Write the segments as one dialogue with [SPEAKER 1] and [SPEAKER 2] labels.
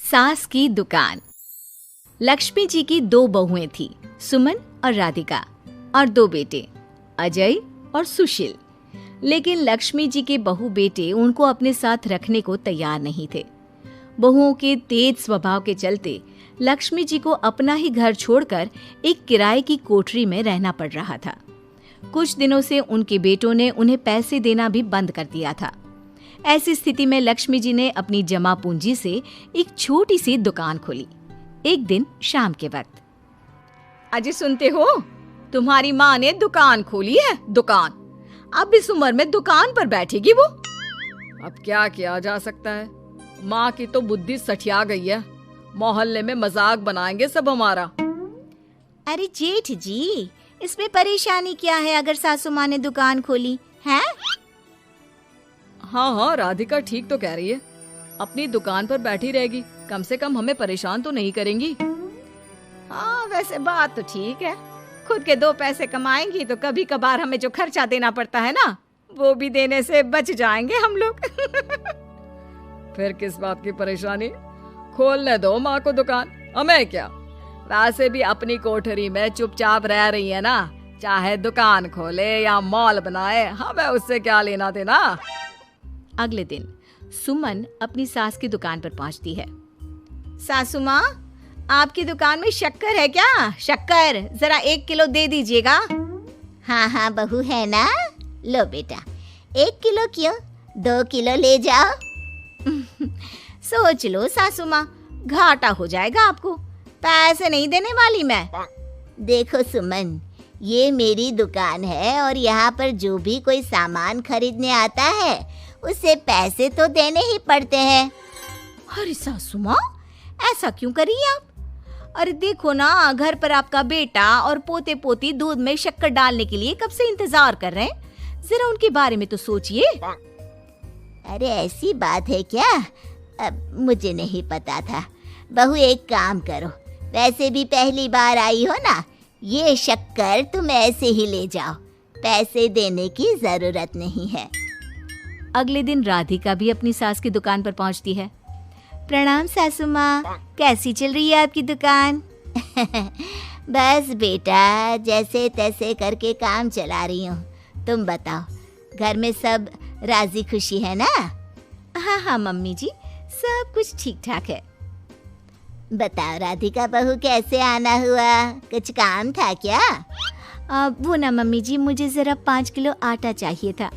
[SPEAKER 1] सास की दुकान। लक्ष्मी जी की दो बहुएं थी, सुमन और राधिका, और दो बेटे, अजय और सुशील। लेकिन लक्ष्मी जी के बहू बेटे उनको अपने साथ रखने को तैयार नहीं थे। बहुओं के तेज स्वभाव के चलते लक्ष्मी जी को अपना ही घर छोड़कर एक किराए की कोठरी में रहना पड़ रहा था। कुछ दिनों से उनके बेटों ने उन्हें पैसे देना भी बंद कर दिया था। ऐसी स्थिति में लक्ष्मी जी ने अपनी जमा पूंजी से एक छोटी सी दुकान खोली। एक दिन शाम के वक्त,
[SPEAKER 2] अजय सुनते हो, तुम्हारी माँ ने दुकान खोली है। दुकान अब इस उम्र में दुकान पर बैठेगी वो। अब क्या किया जा सकता है, माँ की तो बुद्धि सठिया गई है। मोहल्ले में मजाक बनाएंगे सब हमारा।
[SPEAKER 3] अरे जेठ जी, इसमें परेशानी क्या है अगर सासू माँ ने दुकान खोली है?
[SPEAKER 2] हाँ, राधिका ठीक तो कह रही है। अपनी दुकान पर बैठी रहेगी, कम से कम हमें परेशान तो नहीं करेंगी। हाँ, वैसे बात तो ठीक है। खुद के दो पैसे कमाएंगी तो कभी कभार हमें जो खर्चा देना पड़ता है ना, वो भी देने से बच जाएंगे हम लोग। फिर किस बात की परेशानी, खोलने दो माँ को दुकान, हमें क्या। वैसे भी अपनी कोठरी में चुपचाप रह रही है ना, चाहे दुकान खोले या मॉल बनाए, हमें उससे क्या लेना देना।
[SPEAKER 1] अगले दिन सुमन अपनी सास की दुकान पर पहुंचती है।
[SPEAKER 3] सासू माँ, आपकी दुकान में शक्कर है क्या? शक्कर जरा 1 किलो दे दीजिएगा। हाँ हाँ बहू है ना, लो बेटा 1 किलो क्यों, 2 किलो ले जाओ। सोच लो सासू माँ, घाटा हो जाएगा आपको, पैसे नहीं देने वाली मैं। देखो सुमन, ये मेरी दुकान है और यहाँ पर जो भी कोई सामान खरीदने आता है उसे पैसे तो देने ही पड़ते हैं।
[SPEAKER 1] अरे सासू माँ, ऐसा क्यों करी आप? अरे देखो ना, घर पर आपका बेटा और पोते पोती दूध में शक्कर डालने के लिए कब से इंतजार कर रहे हैं। जरा उनके बारे में तो सोचिए।
[SPEAKER 3] अरे ऐसी बात है क्या? मुझे नहीं पता था। बहू एक काम करो, वैसे भी पहली बार आई हो ना, ये शक्कर तुम ऐसे ही ले जाओ, पैसे देने की जरूरत नहीं है।
[SPEAKER 1] अगले दिन राधिका भी अपनी सास की दुकान पर पहुंचती है। प्रणाम सासू माँ, कैसी चल रही है आपकी दुकान?
[SPEAKER 3] बस बेटा, जैसे तैसे करके काम चला रही हूँ। तुम बताओ, घर में सब राजी खुशी है ना?
[SPEAKER 1] हाँ हाँ मम्मी जी, सब कुछ ठीक ठाक है।
[SPEAKER 3] बताओ राधिका बहू, कैसे आना हुआ? कुछ काम था क्या?
[SPEAKER 1] वो ना मम्मी जी, मुझे जरा 5 किलो आटा चाहिए था।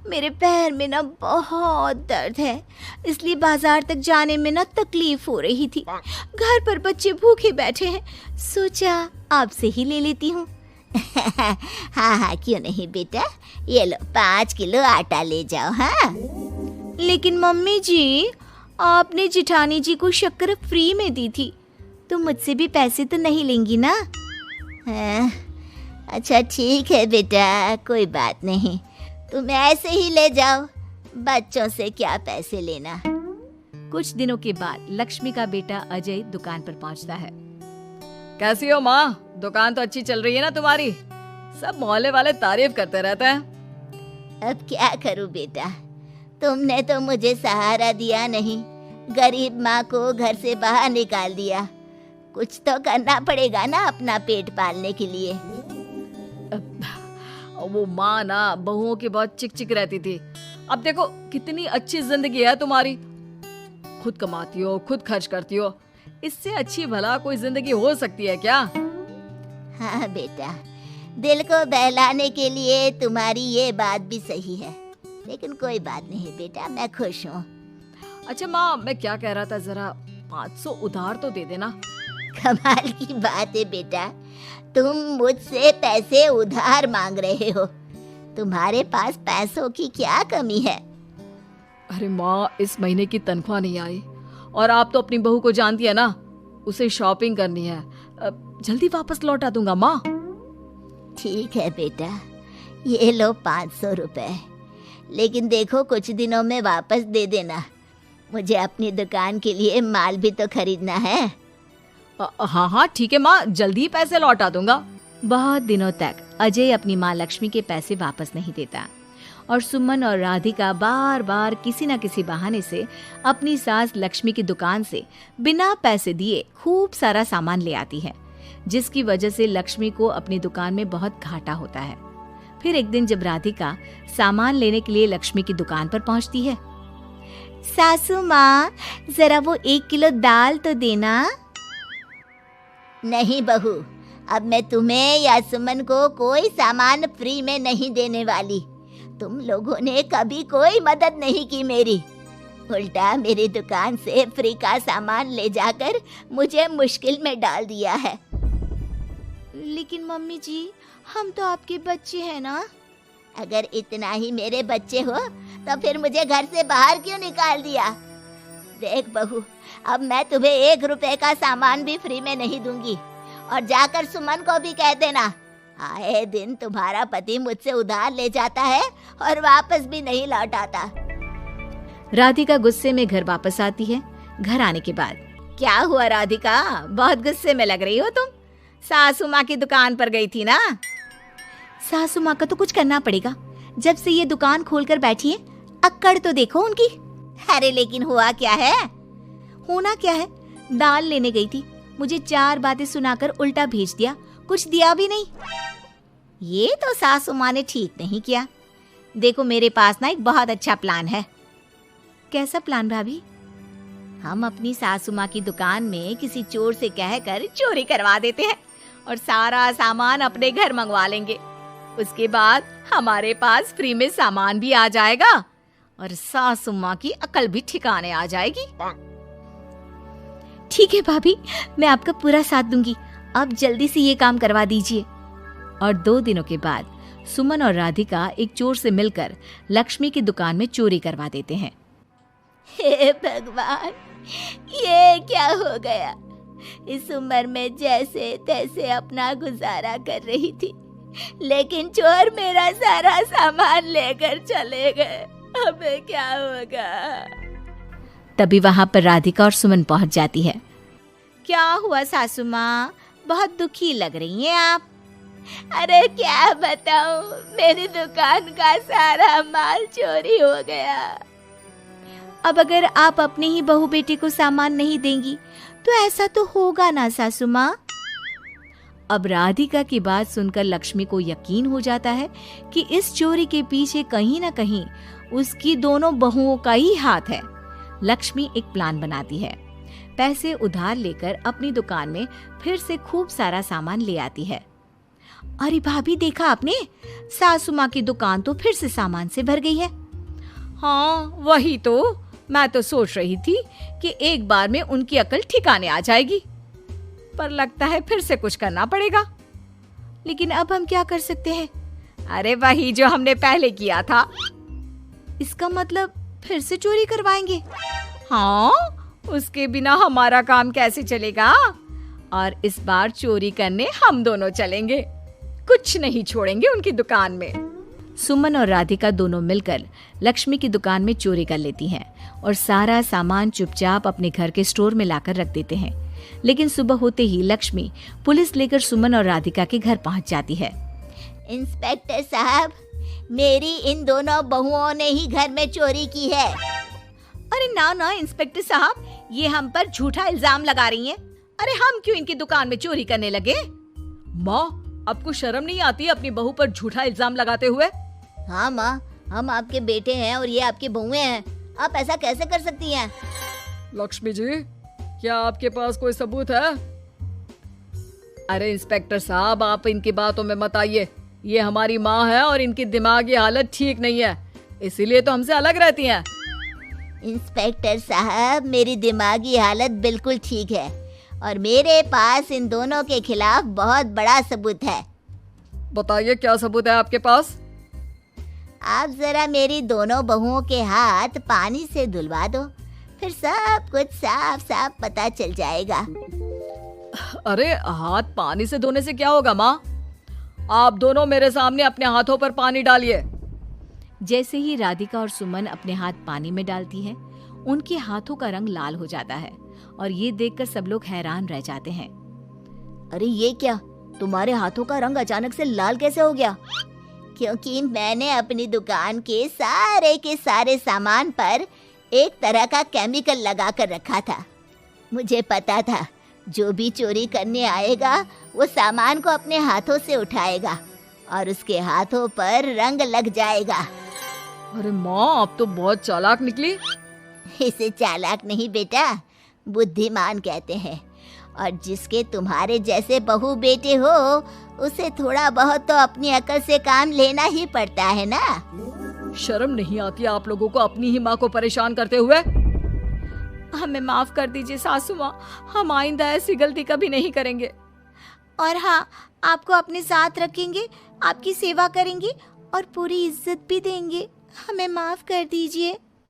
[SPEAKER 1] मेरे पैर में ना बहुत दर्द है, इसलिए बाजार तक जाने में ना तकलीफ हो रही थी। घर पर बच्चे भूखे बैठे हैं, सोचा आपसे ही ले लेती हूँ।
[SPEAKER 3] हाँ हाँ क्यों नहीं बेटा, ये लो 5 किलो आटा ले जाओ। हाँ
[SPEAKER 1] लेकिन मम्मी जी, आपने जिठानी जी को शक्कर फ्री में दी थी, तो मुझसे भी पैसे तो नहीं लेंगी ना?
[SPEAKER 3] हाँ, अच्छा ठीक है बेटा, कोई बात नहीं, तुम ऐसे ही ले जाओ, बच्चों से क्या पैसे लेना।
[SPEAKER 1] कुछ दिनों के बाद लक्ष्मी का बेटा अजय दुकान पर पहुंचता है।
[SPEAKER 2] कैसी हो माँ, दुकान तो अच्छी चल रही है ना तुम्हारी? सब मोहल्ले वाले तारीफ करते रहते हैं।
[SPEAKER 3] अब क्या करूं बेटा, तुमने तो मुझे सहारा दिया नहीं, गरीब माँ को घर से बाहर निकाल दिया। कुछ तो करना पड़ेगा ना अपना पेट पालने के लिए।
[SPEAKER 2] वो माँ ना बहुओं की बहुत चिक चिक रहती थी। अब देखो कितनी अच्छी जिंदगी है तुम्हारी, खुद कमाती हो, खुद खर्च करती हो, इससे अच्छी भला कोई जिंदगी हो सकती है क्या?
[SPEAKER 3] हाँ बेटा, दिल को बहलाने के लिए तुम्हारी ये बात भी सही है, लेकिन कोई बात नहीं बेटा, मैं खुश हूँ।
[SPEAKER 2] अच्छा माँ, मैं क्या कह रहा था, जरा 500 उधार तो दे देना।
[SPEAKER 3] कमाल की बात है बेटा, तुम मुझसे पैसे उधार मांग रहे हो? तुम्हारे पास पैसों की क्या कमी है?
[SPEAKER 2] अरे माँ, इस महीने की तनख्वाह नहीं आई और आप तो अपनी बहू को जानती है ना, उसे शॉपिंग करनी है, जल्दी वापस लौटा दूंगा माँ।
[SPEAKER 3] ठीक है बेटा, ये लो 500 रुपए, लेकिन देखो कुछ दिनों में वापस दे देना, मुझे अपनी दुकान के लिए माल भी तो खरीदना है।
[SPEAKER 2] हाँ हाँ ठीक है माँ, जल्दी पैसे लौटा दूंगा।
[SPEAKER 1] बहुत दिनों तक अजय अपनी माँ लक्ष्मी के पैसे वापस नहीं देता और सुमन और राधिका बार बार किसी न किसी बहाने से अपनी सास लक्ष्मी की दुकान से बिना पैसे दिए खूब सारा सामान ले आती है, जिसकी वजह से लक्ष्मी को अपनी दुकान में बहुत घाटा होता है। फिर एक दिन जब राधिका सामान लेने के लिए लक्ष्मी की दुकान पर पहुंचती है,
[SPEAKER 3] सासू माँ, जरा वो 1 किलो दाल तो देना। नहीं बहू, अब मैं तुम्हें या सुमन को कोई सामान फ्री में नहीं देने वाली। तुम लोगों ने कभी कोई मदद नहीं की मेरी, उल्टा मेरी दुकान से फ्री का सामान ले जाकर मुझे मुश्किल में डाल दिया है।
[SPEAKER 1] लेकिन मम्मी जी, हम तो आपके बच्चे हैं ना।
[SPEAKER 3] अगर इतना ही मेरे बच्चे हो तो फिर मुझे घर से बाहर क्यों निकाल दिया? देख बहू, अब मैं तुम्हें 1 रुपए का सामान भी फ्री में नहीं दूंगी। और जाकर सुमन को भी कह देना, आए दिन तुम्हारा पति मुझसे उधार ले जाता है और वापस भी नहीं लौट आता।
[SPEAKER 1] राधिका गुस्से में घर वापस आती है। घर आने के बाद,
[SPEAKER 2] क्या हुआ राधिका, बहुत गुस्से में लग रही हो तुम? सासू माँ की दुकान पर गई थी ना?
[SPEAKER 1] सासू माँ का तो कुछ करना पड़ेगा, जब से ये दुकान खोलकर बैठी है। अक्कड़ तो देखो उनकी।
[SPEAKER 3] अरे लेकिन हुआ क्या है?
[SPEAKER 1] होना क्या है, दाल लेने गई थी, मुझे 4 बातें सुनाकर उल्टा भेज दिया, कुछ दिया भी नहीं।
[SPEAKER 3] ये तो सासू माँ ने ठीक नहीं किया। देखो मेरे पास ना एक बहुत अच्छा प्लान है।
[SPEAKER 1] कैसा प्लान भाभी?
[SPEAKER 3] हम अपनी सासू माँ की दुकान में किसी चोर से कहकर चोरी करवा देते हैं
[SPEAKER 2] और सारा सामान अपने घर मंगवा लेंगे। उसके बाद हमारे पास फ्री में सामान भी आ जाएगा और सासू माँ की अकल भी ठिकाने आ जाएगी।
[SPEAKER 1] ठीक है भाभी, मैं आपका पूरा साथ दूंगी। अब जल्दी से ये काम करवा दीजिए। और 2 दिनों के बाद सुमन और राधिका एक चोर से मिलकर लक्ष्मी की दुकान में चोरी करवा देते हैं।
[SPEAKER 3] हे भगवान, ये क्या हो गया? इस उम्र में जैसे तैसे अपना गुजारा कर रही थी, लेकिन चोर मेरा सारा सामान लेकर चले गए। अबे क्या होगा?
[SPEAKER 1] तभी वहां पर राधिका और सुमन पहुंच जाती है।
[SPEAKER 3] क्या हुआ सासू माँ, बहुत दुखी लग रही हैं आप। अरे क्या बताऊं, मेरी दुकान का सारा माल चोरी हो गया।
[SPEAKER 1] अब अगर आप अपने ही बहू बेटे को सामान नहीं देंगी तो ऐसा तो होगा ना सासू माँ। अब राधिका की बात सुनकर लक्ष्मी को यकीन हो जाता है कि इस चोरी के पीछे कहीं न कहीं उसकी दोनों बहुओं का ही हाथ है। लक्ष्मी एक प्लान बनाती है। पैसे उधार लेकर अपनी दुकान में फिर से खूब सारा सामान ले आती है। अरे भाभी, देखा आपने, सासू माँ की दुकान तो फिर से सामान से भर गई है।
[SPEAKER 2] हाँ वही तो, मैं तो सोच रही थी कि एक बार में उनकी अकल ठिकाने आ जाएगी, पर लगता है फिर से कुछ करना पड़ेगा।
[SPEAKER 1] लेकिन अब हम क्या कर सकते हैं?
[SPEAKER 2] अरे वही जो हमने पहले किया था।
[SPEAKER 1] इसका मतलब फिर से चोरी करवाएंगे?
[SPEAKER 2] हाँ, उसके बिना हमारा काम कैसे चलेगा? और इस बार चोरी करने हम दोनों चलेंगे, कुछ नहीं छोड़ेंगे उनकी दुकान में।
[SPEAKER 1] सुमन और राधिका दोनों मिलकर लक्ष्मी की दुकान में चोरी कर लेती हैं और सारा सामान चुपचाप अपने घर के स्टोर में लाकर रख देते हैं। लेकिन सुबह होते ही लक्ष्मी पुलिस लेकर सुमन और राधिका के घर पहुंच जाती है।
[SPEAKER 3] इंस्पेक्टर साहब, मेरी इन दोनों बहुओं ने ही घर में चोरी की है।
[SPEAKER 2] अरे ना इंस्पेक्टर साहब, ये हम पर झूठा इल्जाम लगा रही हैं। अरे हम क्यों इनकी दुकान में चोरी करने लगे? माँ, आपको शर्म नहीं आती अपनी बहू पर झूठा इल्जाम लगाते हुए?
[SPEAKER 3] हाँ माँ, हम आपके बेटे हैं और ये आपकी बहुएं हैं, आप ऐसा कैसे कर सकती हैं?
[SPEAKER 2] लक्ष्मी जी, क्या आपके पास कोई सबूत है? अरे इंस्पेक्टर साहब, आप इनकी बातों में मत आइए। ये हमारी माँ है और इनकी दिमागी हालत ठीक नहीं है, इसीलिए तो हमसे अलग रहती हैं।
[SPEAKER 3] इंस्पेक्टर साहब, मेरी दिमागी हालत बिल्कुल ठीक है और मेरे पास इन दोनों के खिलाफ बहुत बड़ा सबूत है।
[SPEAKER 2] बताइए, क्या सबूत है आपके पास?
[SPEAKER 3] आप जरा मेरी दोनों बहुओं के हाथ पानी से धुलवा दो, फिर सब कुछ साफ साफ पता चल जाएगा।
[SPEAKER 2] अरे हाथ पानी से धोने से क्या होगा माँ? आप दोनों मेरे सामने अपने हाथों पर पानी डालिए।
[SPEAKER 1] जैसे ही राधिका और सुमन अपने हाथ पानी में डालती हैं, उनके हाथों का रंग लाल हो जाता है और ये देखकर सब लोग हैरान रह जाते हैं।
[SPEAKER 3] अरे ये क्या, तुम्हारे हाथों का रंग अचानक से लाल कैसे हो गया? क्योंकि मैंने अपनी दुकान के सारे सामान पर एक तरह का केमिकल लगा कर रखा था। मुझे पता था जो भी चोरी करने आएगा वो सामान को अपने हाथों से उठाएगा और उसके हाथों पर रंग लग जाएगा।
[SPEAKER 2] अरे माँ, आप तो बहुत चालाक निकली।
[SPEAKER 3] इसे चालाक नहीं बेटा, बुद्धिमान कहते हैं। और जिसके तुम्हारे जैसे बहू बेटे हो उसे थोड़ा बहुत तो अपनी अकल से काम लेना ही पड़ता है ना।
[SPEAKER 2] शर्म नहीं आती आप लोगों को अपनी ही माँ को परेशान करते हुए? हमें माफ कर दीजिए सासू माँ, हम आइंदा ऐसी गलती कभी नहीं करेंगे।
[SPEAKER 3] और हाँ, आपको अपने साथ रखेंगे, आपकी सेवा करेंगे और पूरी इज्जत भी देंगे। हमें माफ कर दीजिए।